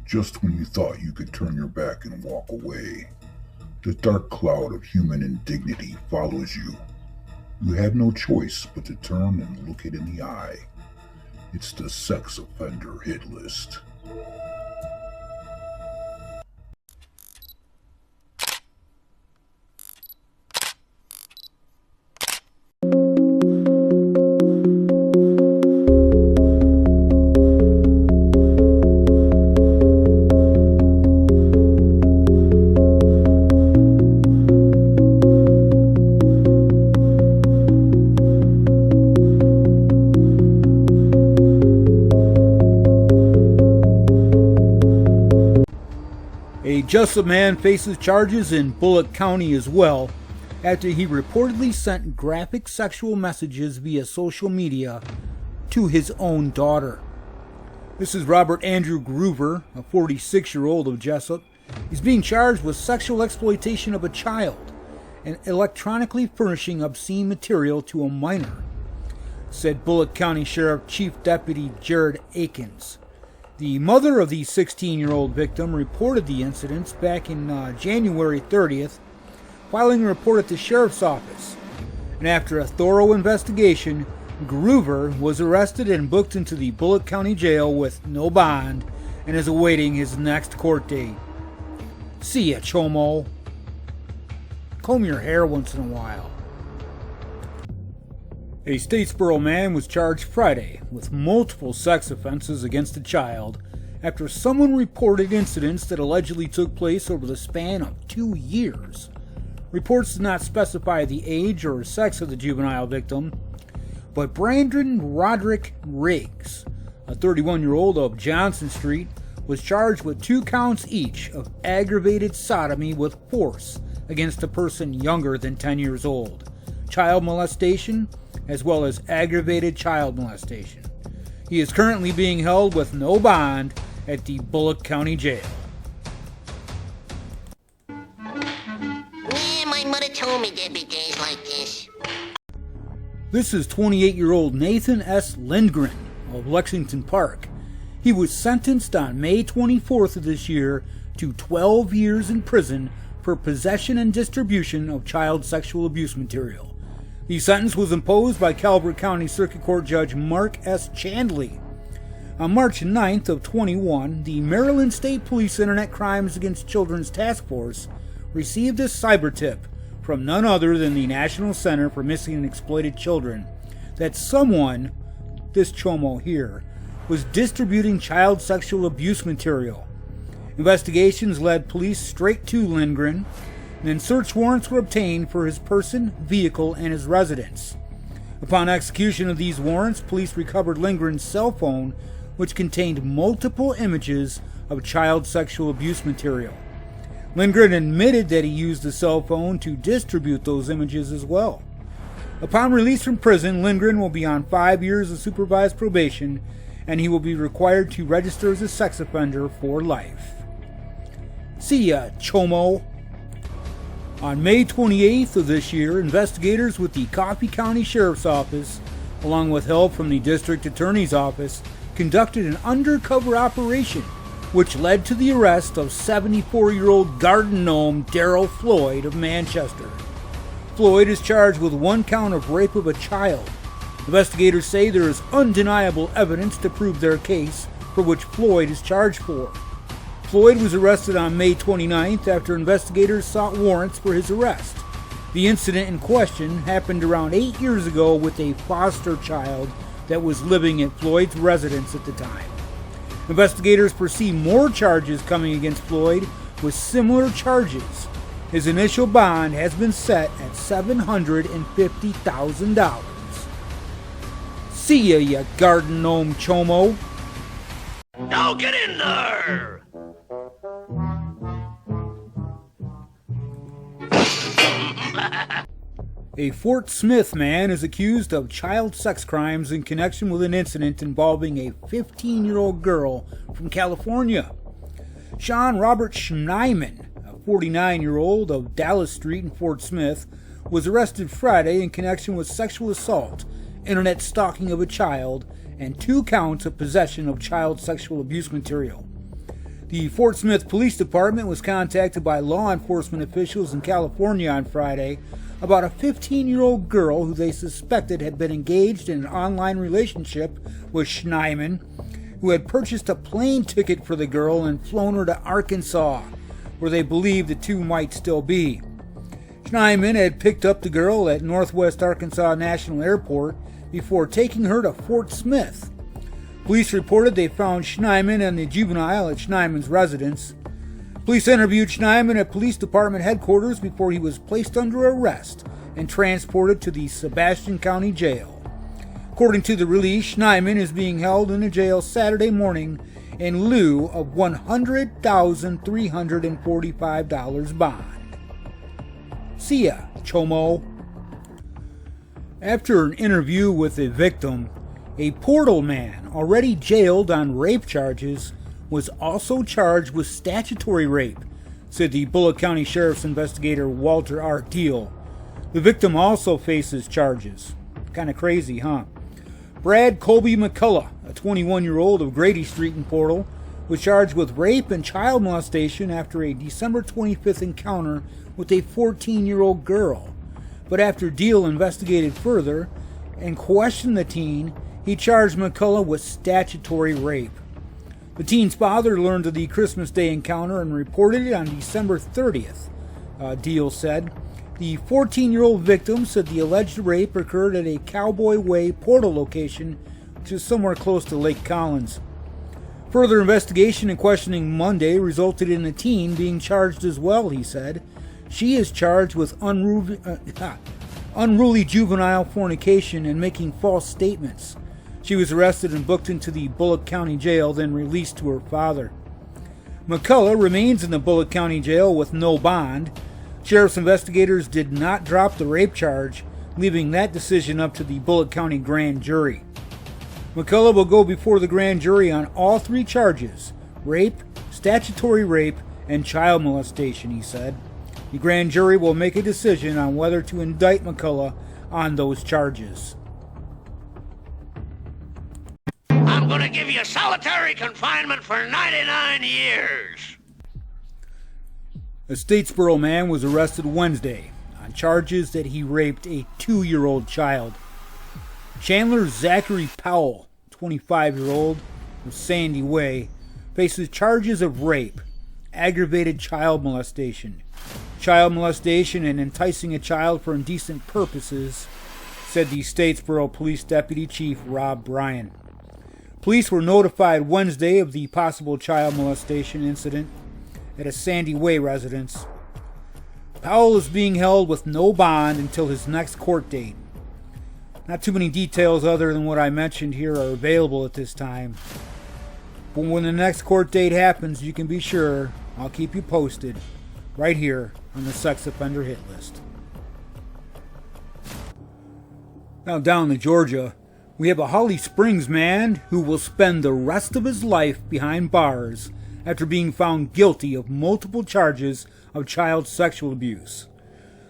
Just when you thought you could turn your back and walk away, the dark cloud of human indignity follows you. You have no choice but to turn and look it in the eye. It's the sex offender hit list. A Jessup man faces charges in Bullock County as well after he reportedly sent graphic sexual messages via social media to his own daughter. This is Robert Andrew Groover, a 46-year-old of Jessup. He's being charged with sexual exploitation of a child and electronically furnishing obscene material to a minor, said Bullock County Sheriff Chief Deputy Jared Akins. The mother of the 16-year-old victim reported the incidents back in January 30th, filing a report at the sheriff's office. And after a thorough investigation, Groover was arrested and booked into the Bullock County Jail with no bond and is awaiting his next court date. See ya, Chomo. Comb your hair once in a while. A Statesboro man was charged Friday with multiple sex offenses against a child after someone reported incidents that allegedly took place over the span of 2 years. Reports did not specify the age or sex of the juvenile victim, but Brandon Roderick Riggs, a 31-year-old of Johnson Street, was charged with 2 counts each of aggravated sodomy with force against a person younger than 10 years old, child molestation, as well as aggravated child molestation. He is currently being held with no bond at the Bullock County Jail. Yeah, my mother told me there'd be days like this. This is 28-year-old Nathan S. Lindgren of Lexington Park. He was sentenced on May 24th of this year to 12 years in prison for possession and distribution of child sexual abuse material. The sentence was imposed by Calvert County Circuit Court Judge Mark S. Chandley. On March 9th of 21, the Maryland State Police Internet Crimes Against Children's Task Force received a cyber tip from none other than the National Center for Missing and Exploited Children that someone, this chomo here, was distributing child sexual abuse material. Investigations led police straight to Lindgren. Then search warrants were obtained for his person, vehicle, and his residence. Upon execution of these warrants, police recovered Lindgren's cell phone, which contained multiple images of child sexual abuse material. Lindgren admitted that he used the cell phone to distribute those images as well. Upon release from prison, Lindgren will be on 5 years of supervised probation, and he will be required to register as a sex offender for life. See ya, chomo. On May 28th of this year, investigators with the Coffee County Sheriff's Office, along with help from the District Attorney's Office, conducted an undercover operation which led to the arrest of 74-year-old garden gnome Daryl Floyd of Manchester. Floyd is charged with 1 count of rape of a child. Investigators say there is undeniable evidence to prove their case, for which Floyd is charged for. Floyd was arrested on May 29th after investigators sought warrants for his arrest. The incident in question happened around 8 years ago with a foster child that was living at Floyd's residence at the time. Investigators foresee more charges coming against Floyd with similar charges. His initial bond has been set at $750,000. See ya, you garden gnome chomo. Now get in there! A Fort Smith man is accused of child sex crimes in connection with an incident involving a 15-year-old girl from California. Sean Robert Schneeman, a 49-year-old of Dallas Street in Fort Smith, was arrested Friday in connection with sexual assault, internet stalking of a child, and 2 counts of possession of child sexual abuse material. The Fort Smith Police Department was contacted by law enforcement officials in California on Friday about a 15-year-old girl who they suspected had been engaged in an online relationship with Schneemann, who had purchased a plane ticket for the girl and flown her to Arkansas, where they believed the two might still be. Schneemann had picked up the girl at Northwest Arkansas National Airport before taking her to Fort Smith. Police reported they found Schneemann and the juvenile at Schneemann's residence. Police interviewed Schneemann at police department headquarters before he was placed under arrest and transported to the Sebastian County Jail. According to the release, Schneemann is being held in the jail Saturday morning in lieu of $100,345 bond. See ya, Chomo. After an interview with a victim, a Portal man, already jailed on rape charges, was also charged with statutory rape, said the Bullock County Sheriff's investigator Walter R. Deal. The victim also faces charges. Kind of crazy, huh? Brad Colby McCullough, a 21-year-old of Grady Street in Portal, was charged with rape and child molestation after a December 25th encounter with a 14-year-old girl. But after Deal investigated further and questioned the teen, he charged McCullough with statutory rape. The teen's father learned of the Christmas Day encounter and reported it on December 30th, Deal said. The 14-year-old victim said the alleged rape occurred at a Cowboy Way Portal location, which is somewhere close to Lake Collins. Further investigation and questioning Monday resulted in the teen being charged as well, he said. She is charged with unruly juvenile fornication and making false statements. She was arrested and booked into the Bullock County Jail, then released to her father. McCullough remains in the Bullock County Jail with no bond. Sheriff's investigators did not drop the rape charge, leaving that decision up to the Bullock County grand jury. McCullough will go before the grand jury on all three charges: rape, statutory rape, and child molestation, he said. The grand jury will make a decision on whether to indict McCullough on those charges. I'm gonna give you solitary confinement for 99 years. A Statesboro man was arrested Wednesday on charges that he raped a 2-year-old child. Chandler Zachary Powell, 25-year-old, of Sandy Way, faces charges of rape, aggravated child molestation, and enticing a child for indecent purposes, said the Statesboro Police Deputy Chief Rob Bryan. Police were notified Wednesday of the possible child molestation incident at a Sandy Way residence. Powell is being held with no bond until his next court date. Not too many details other than what I mentioned here are available at this time. But when the next court date happens, you can be sure I'll keep you posted right here on the Sex Offender Hit List. Now down to Georgia, we have a Holly Springs man who will spend the rest of his life behind bars after being found guilty of multiple charges of child sexual abuse.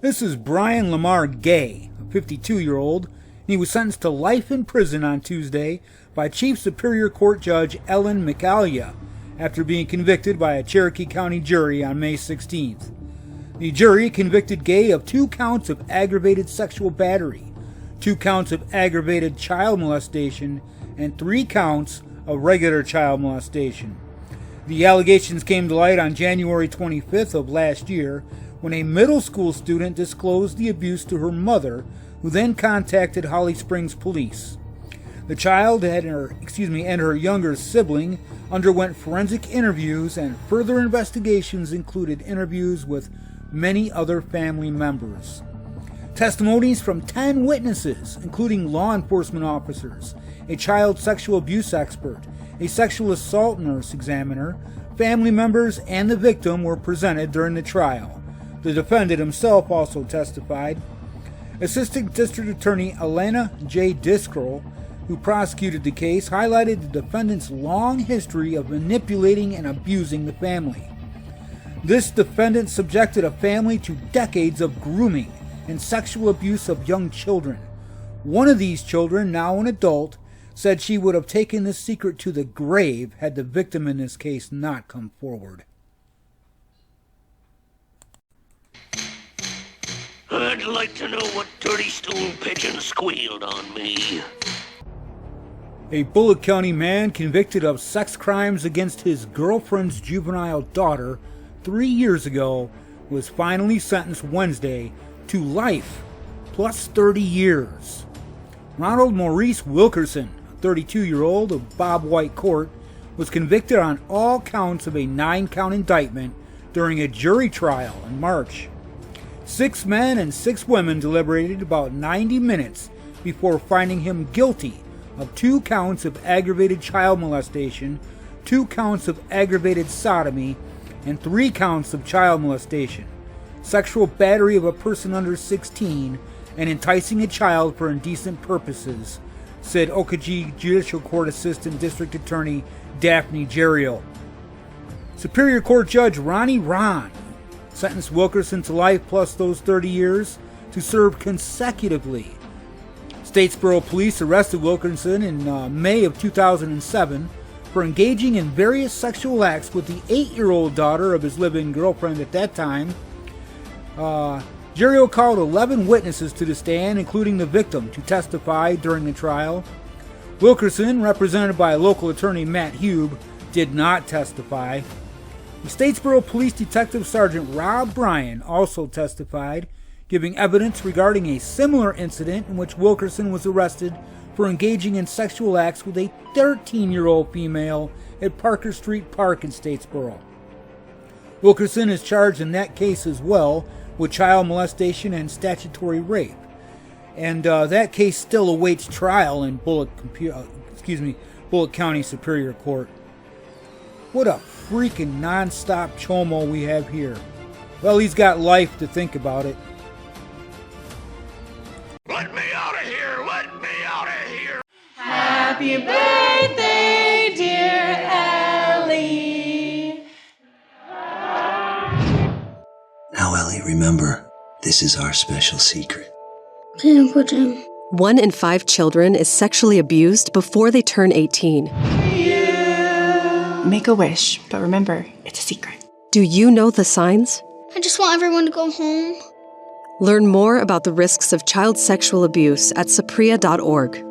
This is Brian Lamar Gay, a 52-year-old, and he was sentenced to life in prison on Tuesday by Chief Superior Court Judge Ellen McAlia after being convicted by a Cherokee County jury on May 16th. The jury convicted Gay of 2 counts of aggravated sexual battery, 2 counts of aggravated child molestation, and 3 counts of regular child molestation. The allegations came to light on January 25th of last year when a middle school student disclosed the abuse to her mother, who then contacted Holly Springs police. The child and her younger sibling underwent forensic interviews, and further investigations included interviews with many other family members. Testimonies from 10 witnesses, including law enforcement officers, a child sexual abuse expert, a sexual assault nurse examiner, family members, and the victim were presented during the trial. The defendant himself also testified. Assistant District Attorney Elena J. Diskrol, who prosecuted the case, highlighted the defendant's long history of manipulating and abusing the family. This defendant subjected a family to decades of grooming and sexual abuse of young children. One of these children, now an adult, said she would have taken this secret to the grave had the victim in this case not come forward. I'd like to know what dirty stool pigeon squealed on me. A Bullitt County man convicted of sex crimes against his girlfriend's juvenile daughter 3 years ago was finally sentenced Wednesday to life plus 30 years. Ronald Maurice Wilkerson, a 32-year-old of Bob White Court, was convicted on all counts of a 9-count indictment during a jury trial in March. 6 men and 6 women deliberated about 90 minutes before finding him guilty of 2 counts of aggravated child molestation, 2 counts of aggravated sodomy, and 3 counts of child molestation, sexual battery of a person under 16, and enticing a child for indecent purposes, said Okajee Judicial Court Assistant District Attorney Daphne Gerio. Superior Court Judge Ronnie Ron sentenced Wilkerson to life plus those 30 years to serve consecutively. Statesboro police arrested Wilkerson in May of 2007 for engaging in various sexual acts with the 8-year-old daughter of his living girlfriend at that time. Gerio called 11 witnesses to the stand, including the victim, to testify during the trial. Wilkerson, represented by local attorney Matt Hube, did not testify. The Statesboro Police Detective Sergeant Rob Bryan also testified, giving evidence regarding a similar incident in which Wilkerson was arrested for engaging in sexual acts with a 13-year-old female at Parker Street Park in Statesboro. Wilkerson is charged in that case as well with child molestation and statutory rape, and that case still awaits trial in Bullitt County Superior Court. What a freaking non-stop chomo we have here. Well, he's got life to think about it. Let me out of here! Let me out of here! Happy birthday, dear Ellie. Now, Ellie, remember, this is our special secret. Peanut butter. 1 in 5 children is sexually abused before they turn 18. Make a wish, but remember, it's a secret. Do you know the signs? I just want everyone to go home. Learn more about the risks of child sexual abuse at sapria.org.